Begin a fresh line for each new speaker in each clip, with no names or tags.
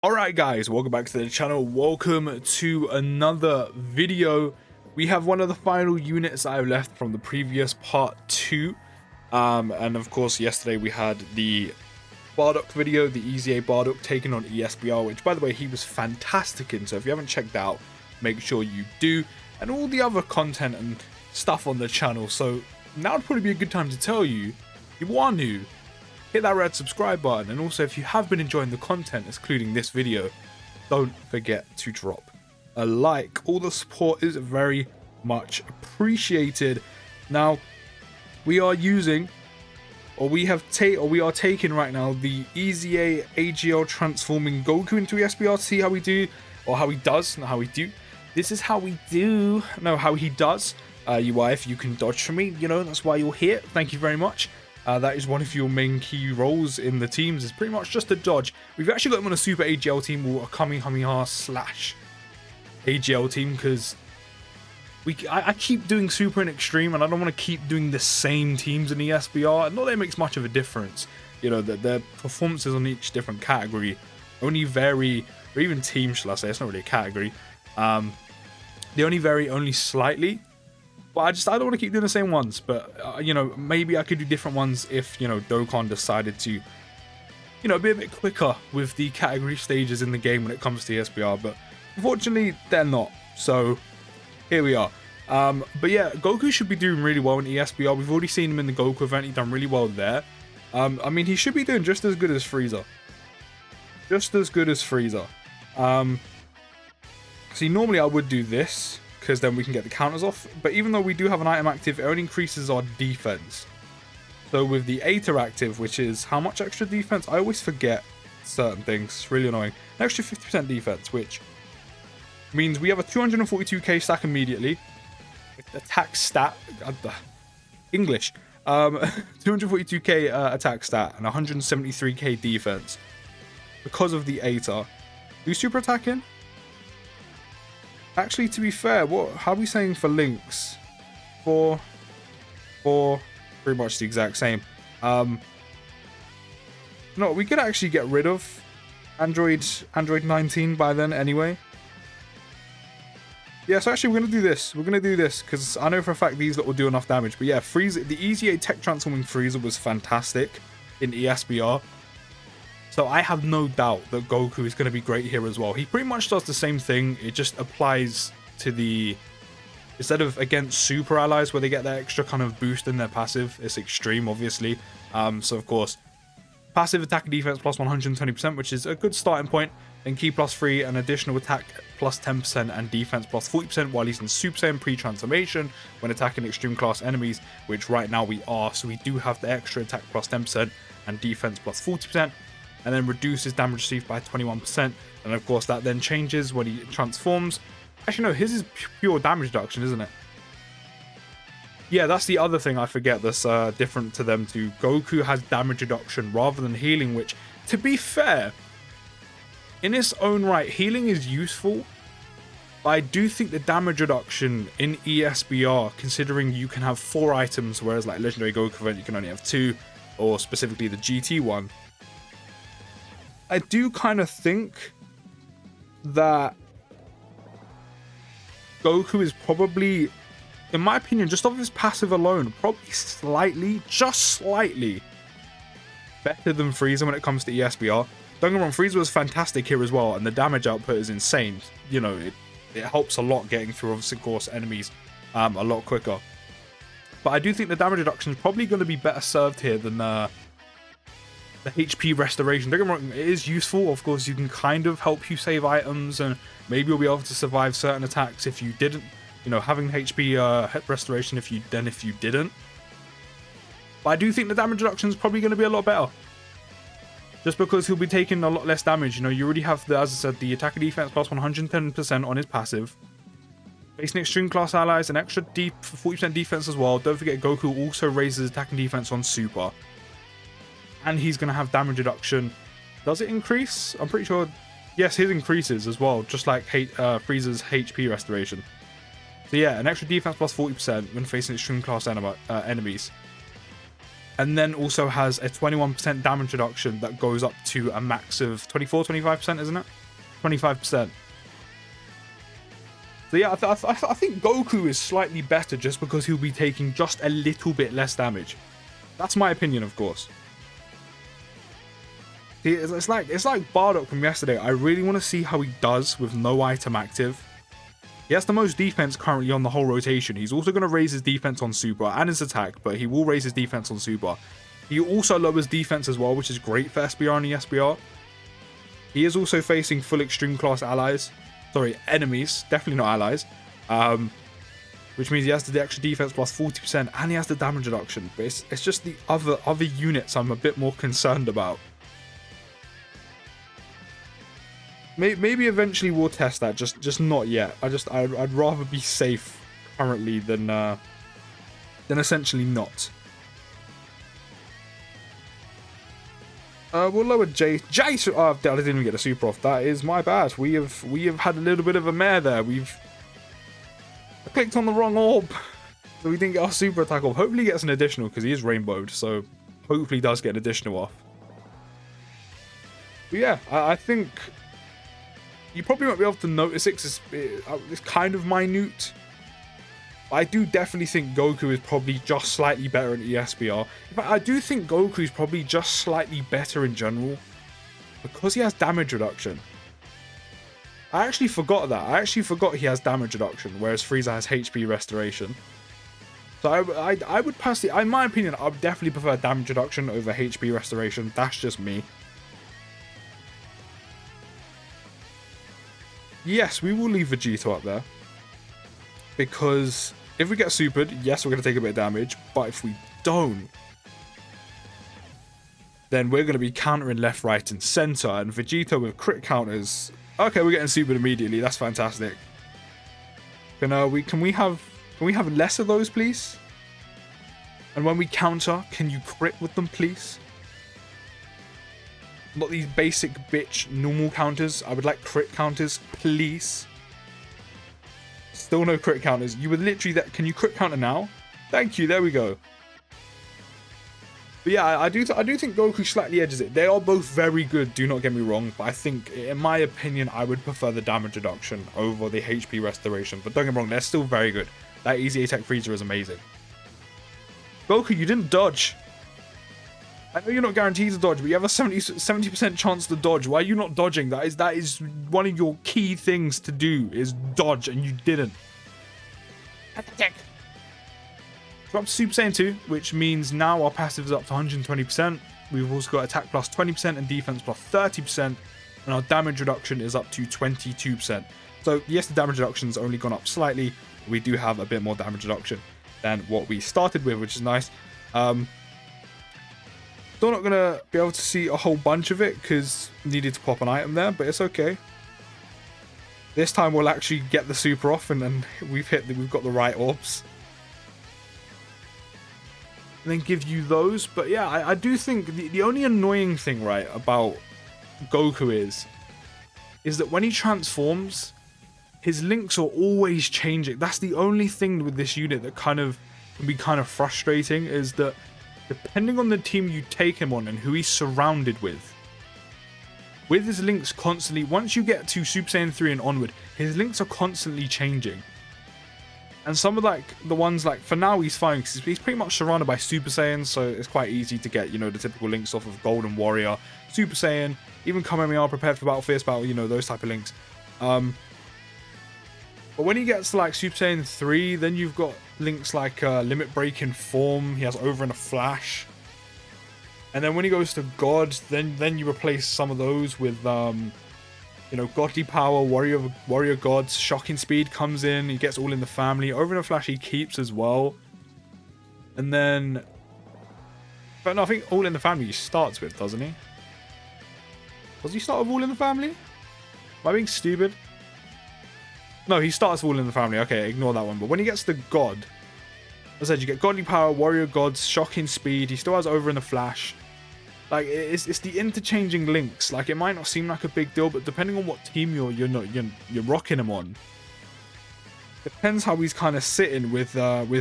Alright guys, welcome back to the channel. Welcome to another video. We have one of the final units I've left from the previous part 2. And of course yesterday we had the Bardock video, the EZA Bardock taking on ESBR, which by the way he was fantastic in, so if you haven't checked out, make sure you do. And all the other content and stuff on the channel. So now would probably be a good time to tell you, if you are new, hit that red subscribe button, and also if you have been enjoying the content, including this video, don't forget to drop a like. All the support is very much appreciated. Now, we are using, or we are taking right now the EZA AGL transforming Goku into ESBR to see how we do, or how he does, not how we do. This is how we do, no, how he does. UI, if you can dodge for me, you know, that's why you're here. Thank you very much. That is one of your main key roles in the teams, is pretty much just a dodge. We've actually got him on a Super AGL team, or a Kamehameha slash AGL team, because I keep doing Super and Extreme, and I don't want to keep doing the same teams in the ESBR. Not that it makes much of a difference. You know, their performances on each different category only vary, or even team, shall I say, it's not really a category. They only vary only slightly. But I don't want to keep doing the same ones, but you know, maybe I could do different ones if, you know, Dokkan decided to, you know, be a bit quicker with the category stages in the game when it comes to ESBR, but unfortunately they're not, so here we are. But yeah, Goku should be doing really well in ESBR. We've already seen him in the Goku event, he's done really well there. I mean, he should be doing just as good as Frieza. See, normally I would do this, because then we can get the counters off, but even though we do have an item active, it only increases our defense. So with the ETA active, which is how much extra defense, I always forget certain things, it's really annoying. An extra 50% defense, which means we have a 242k stack immediately. Attack stat, English, 242k attack stat and 173k defense because of the ETA. Do super attacking? Actually, to be fair, how are we saying for links? Four, pretty much the exact same. No, we could actually get rid of Android 19 by then anyway. Yeah, so actually we're gonna do this because I know for a fact these lot will do enough damage. But yeah, Frieza, the EZA tech transforming Frieza was fantastic in ESBR. So I have no doubt that Goku is going to be great here as well. He pretty much does the same thing. It just applies to the, instead of against super allies where they get that extra kind of boost in their passive, it's extreme obviously. So of course, passive attack and defense plus 120%, which is a good starting point. Then key plus 3, an additional attack plus 10% and defense plus 40% while he's in Super Saiyan pre-transformation when attacking extreme class enemies, which right now we are. So we do have the extra attack plus 10% and defense plus 40%. And then reduces damage received by 21%. And of course that then changes when he transforms. Actually no, his is pure damage reduction, isn't it? Yeah, that's the other thing I forget that's different to them too. Goku has damage reduction rather than healing, which, to be fair, in its own right, healing is useful. But I do think the damage reduction in ESBR, considering you can have 4 items, whereas like Legendary Goku event you can only have 2, or specifically the GT one, I do kind of think that Goku is probably, in my opinion, just off his passive alone, probably slightly, just slightly better than Frieza when it comes to ESBR. Don't get me wrong, Frieza was fantastic here as well, and the damage output is insane. You know, it helps a lot getting through, obviously, of course, enemies a lot quicker. But I do think the damage reduction is probably going to be better served here than the HP restoration. Don't get me wrong, it is useful. Of course, you can kind of help you save items, and maybe you'll be able to survive certain attacks if you didn't, you know, having HP restoration if you didn't. But I do think the damage reduction is probably going to be a lot better, just because he'll be taking a lot less damage. You know, you already have the, as I said, the attack and defense plus 110% on his passive. Facing extreme class allies, an extra 40% defense as well. Don't forget, Goku also raises attack and defense on super. And he's going to have damage reduction. Does it increase? I'm pretty sure. Yes, his increases as well, just like Frieza's HP restoration. So yeah, an extra defense plus 40% when facing extreme class enemies. and then also has a 21% damage reduction that goes up to a max of 25%, isn't it? 25%. So yeah, I think Goku is slightly better just because he'll be taking just a little bit less damage. That's my opinion, of course. See, it's like Bardock from yesterday. I really want to see how he does with no item active. He has the most defense currently on the whole rotation. He's also going to raise his defense on Super and his attack, but he will raise his defense on Super. He also lowers defense as well, which is great for SBR and ESBR. He is also facing full extreme class allies. Sorry, enemies. Definitely not allies. Which means he has the extra defense plus 40% and he has the damage reduction. But it's just the other units I'm a bit more concerned about. Maybe eventually we'll test that, just not yet. I'd rather be safe currently than essentially not. We'll lower Jace. Oh, I didn't even get a super off. That is my bad. We have had a little bit of a mare there. I clicked on the wrong orb, so we didn't get our super attack off. Hopefully he gets an additional because he is rainbowed, so hopefully he does get an additional off. But yeah, I think you probably won't be able to notice it because it's kind of minute. But I do definitely think Goku is probably just slightly better in ESBR. In fact, I do think Goku is probably just slightly better in general because he has damage reduction. I actually forgot that. I actually forgot he has damage reduction, whereas Frieza has HP restoration. So I would personally, in my opinion, I would definitely prefer damage reduction over HP restoration. That's just me. Yes, we will leave Vegeta up there. Because if we get supered, yes, we're going to take a bit of damage. But if we don't, then we're going to be countering left, right, and center. And Vegeta with crit counters. Okay, we're getting supered immediately. That's fantastic. Can we have less of those, please? And when we counter, can you crit with them, please? Not these basic bitch normal counters. I would like crit counters, please. Still no crit counters. You were literally that. Can you crit counter now? Thank you. There we go. But yeah, I do think Goku slightly edges it. They are both very good. Do not get me wrong. But I think, in my opinion, I would prefer the damage reduction over the HP restoration. But don't get me wrong, they're still very good. That EZA Tech Frieza is amazing. Goku, you didn't dodge. I know you're not guaranteed to dodge, but you have a 70% chance to dodge. Why are you not dodging? That is one of your key things to do, is dodge, and you didn't. So up to Super Saiyan 2, which means now our passive is up to 120%. We've also got attack plus 20% and defense plus 30%, and our damage reduction is up to 22%. So yes, the damage reduction's only gone up slightly. We do have a bit more damage reduction than what we started with, which is nice. Still not going to be able to see a whole bunch of it because needed to pop an item there, but it's okay. This time we'll actually get the super off and then we've got the right orbs. And then give you those. But yeah, I do think the only annoying thing, right, about Goku is that when he transforms, his links are always changing. That's the only thing with this unit that can be kind of frustrating, is that depending on the team you take him on and who he's surrounded with his links constantly, once you get to Super Saiyan 3 and onward, his links are constantly changing. And some of the ones, for now he's fine because he's pretty much surrounded by Super Saiyans, so it's quite easy to get, the typical links off of Golden Warrior, Super Saiyan, even Kamehameha, Prepared for Battle, Fierce Battle, those type of links. But when he gets to Super Saiyan 3, then you've got links like Limit Break in Form, he has Over in a Flash. And then when he goes to God, then you replace some of those with, Godly Power, Warrior Gods, Shocking Speed comes in, he gets All in the Family. Over in a Flash he keeps as well. And then, but no, I think All in the Family he starts with, doesn't he? Does he start with All in the Family? Am I being stupid? No, he starts All in the Family. Okay, ignore that one. But when he gets to God, as I said, you get Godly Power, Warrior Gods, Shocking Speed. He still has Over in a Flash. It's the interchanging links. It might not seem like a big deal, but depending on what team you're rocking him on, depends how he's kind of sitting with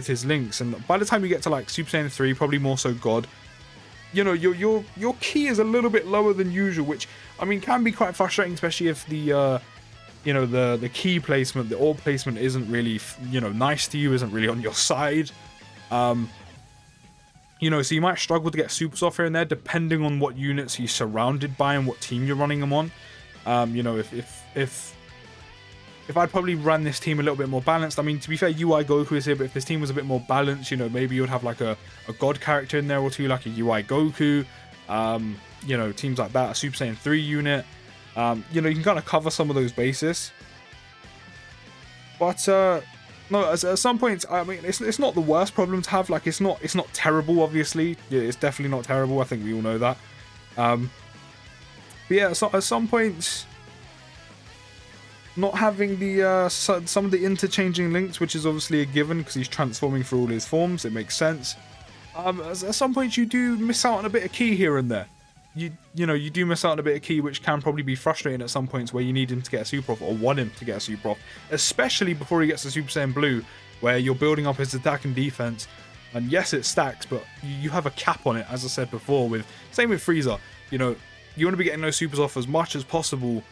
his links. And by the time you get to Super Saiyan 3, probably more so God, you know, your key is a little bit lower than usual, which I mean can be quite frustrating, especially if the you know, the key placement, the orb placement isn't really, you know, nice to you, isn't really on your side. You know, so you might struggle to get supers off here and there depending on what units you're surrounded by and what team you're running them on. You know, if I'd probably run this team a little bit more balanced. I mean, to be fair, UI Goku is here, but if this team was a bit more balanced, you know, maybe you would have like a god character in there or two, like a UI Goku. You know, teams like that, a Super Saiyan 3 unit. You know, you can kind of cover some of those bases. But no, at some points, I mean, it's not the worst problem to have. Like, it's not terrible, obviously. Yeah, it's definitely not terrible. I think we all know that. But yeah, so at some points, not having the some of the interchanging links, which is obviously a given because he's transforming through all his forms, it makes sense. At some points, you do miss out on a bit of key here and there. You know, you do miss out on a bit of key, which can probably be frustrating at some points where you need him to get a super off or want him to get a super off, especially before he gets the Super Saiyan Blue, where you're building up his attack and defense. And yes, it stacks, but you have a cap on it, as I said before. Same with Frieza. You know, you want to be getting those supers off as much as possible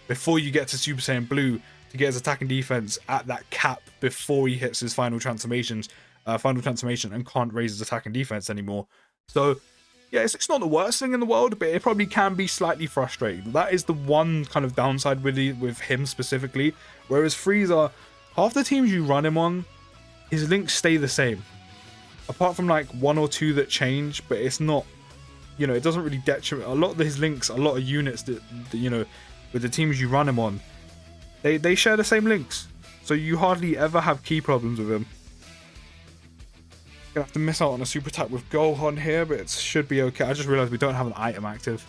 before you get to Super Saiyan Blue to get his attack and defense at that cap before he hits his final transformation and can't raise his attack and defense anymore. So yeah, it's not the worst thing in the world, but it probably can be slightly frustrating. That is the one kind of downside with him specifically. Whereas Frieza, half the teams you run him on, his links stay the same. Apart from like one or two that change, but it's not, you know, it doesn't really detriment. A lot of his links, a lot of units that you know, with the teams you run him on, they share the same links. So you hardly ever have key problems with him. Gonna have to miss out on a super attack with Gohan here, but it should be okay. I just realized we don't have an item active.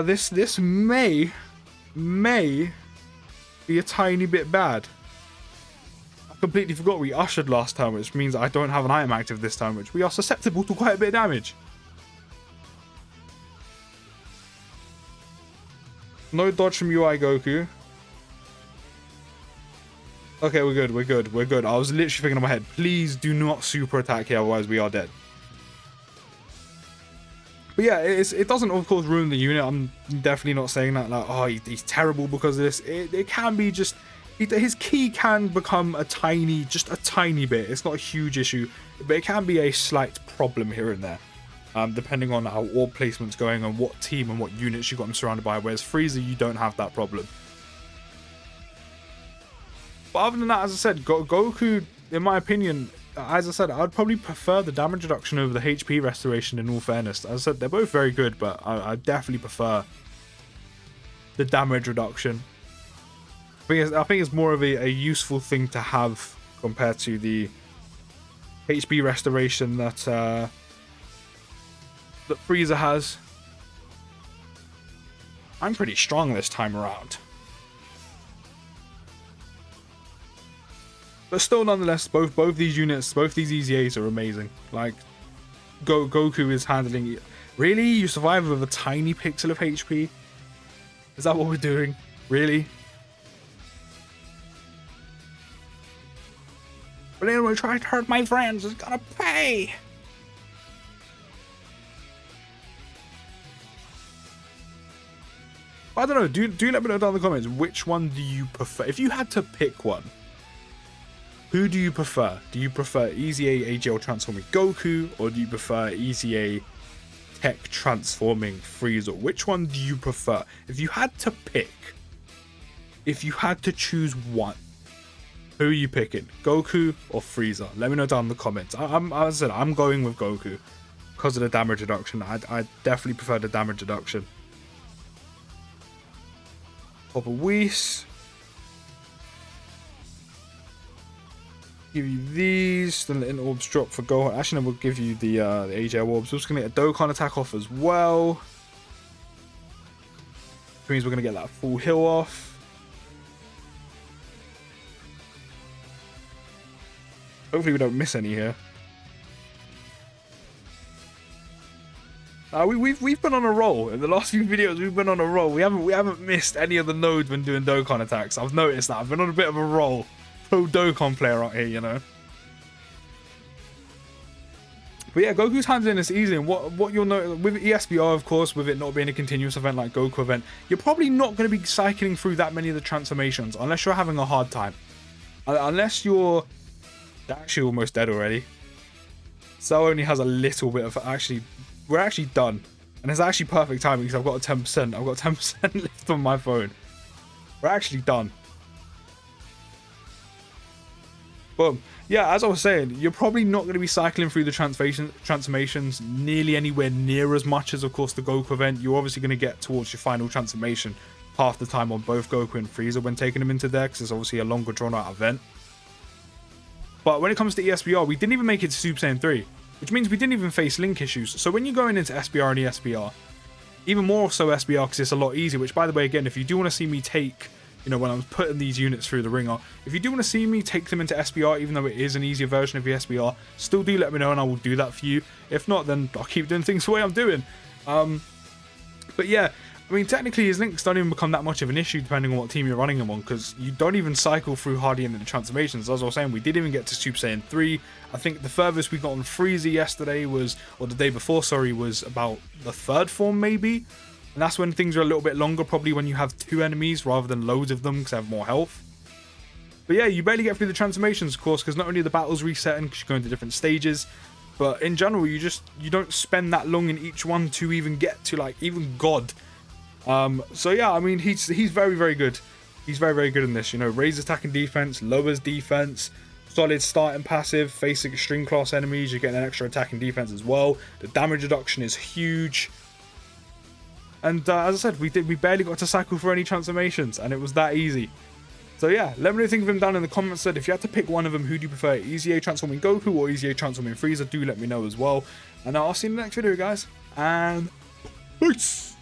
This may be a tiny bit bad. I completely forgot we ushered last time, which means I don't have an item active this time, which we are susceptible to quite a bit of damage. No dodge from UI Goku. Okay, we're good. I was literally thinking in my head, please do not super attack here, otherwise we are dead. But yeah, it doesn't, of course, ruin the unit. I'm definitely not saying that, like, oh, he's terrible because of this. It can be just, his key can become just a tiny bit. It's not a huge issue, but it can be a slight problem here and there. Depending on how orb placement's going and what team and what units you got him surrounded by, whereas Frieza, you don't have that problem. But other than that, as I said, Goku, in my opinion, as I said, I'd probably prefer the damage reduction over the HP restoration, in all fairness. As I said, they're both very good, but I definitely prefer the damage reduction. I think it's more of a useful thing to have compared to the HP restoration that Frieza has. I'm pretty strong this time around. But still, nonetheless, both these units, both these EZAs are amazing. Like, Goku is handling it. Really? You survive with a tiny pixel of HP? Is that what we're doing? Really? But anyone who tries to hurt my friends is gonna pay! I don't know, do let me know down in the comments, which one do you prefer? If you had to pick one, who do you prefer? Do you prefer EZA AGL transforming Goku, or do you prefer EZA Tech transforming Frieza? Which one do you prefer? If you had to pick, if you had to choose one, who are you picking? Goku or Frieza? Let me know down in the comments. As I said, I'm going with Goku because of the damage reduction. I definitely prefer the damage reduction. Pop a Whis. Give you these, then the orbs drop for Gohan. Actually, no, we'll give you the AGL orbs. We're just gonna get a Dokkan attack off as well. Which means we're gonna get that full heal off. Hopefully we don't miss any here. We've been on a roll. In the last few videos, we've been on a roll. We haven't missed any of the nodes when doing Dokkan attacks. I've noticed that. I've been on a bit of a roll. Pro Dokkan player out here, you know. But yeah, Goku's handling this easily, and what you'll know with ESBR, of course, with it not being a continuous event like Goku event, you're probably not going to be cycling through that many of the transformations unless you're having a hard time. Unless you're actually almost dead already. Cell only has a little bit of we're actually done. And it's actually perfect timing because I've got a 10%. I've got 10% left on my phone. We're actually done. Boom. Yeah, as I was saying, you're probably not going to be cycling through the transformations nearly anywhere near as much as, of course, the Goku event. You're obviously going to get towards your final transformation half the time on both Goku and Frieza when taking them into there, because it's obviously a longer drawn-out event. But when it comes to ESBR, we didn't even make it to Super Saiyan 3, which means we didn't even face link issues. So when you're going into SBR and ESBR, even more so SBR because it's a lot easier, which, by the way, again, if you do want to see me take... when I'm putting these units through the ringer, if you do want to see me take them into SBR, even though it is an easier version of the SBR, still do let me know and I will do that for you. If not, then I'll keep doing things the way I'm doing. But yeah, I mean, technically his links don't even become that much of an issue depending on what team you're running them on, because you don't even cycle through hardly any of the transformations. As I was saying, we didn't even get to Super Saiyan 3. I think the furthest we got on Frieza yesterday was, or the day before, sorry, was about the third form maybe. And that's when things are a little bit longer, probably when you have 2 enemies rather than loads of them because they have more health. But yeah, you barely get through the transformations, of course, because not only are the battles resetting because you're going to different stages, but in general, you don't spend that long in each one to even get to, like, even God. So yeah, I mean, he's very, very good. He's very, very good in this. Raises attack and defense, lowers defense, solid start and passive, facing extreme class enemies, you're getting an extra attack and defense as well. The damage reduction is huge. And as I said, we barely got to cycle for any transformations, and it was that easy. So yeah, let me know what you think of him down in the comments. If you had to pick one of them, who do you prefer, EZA transforming Goku or EZA transforming Frieza? Do let me know as well. And I'll see you in the next video, guys. And peace!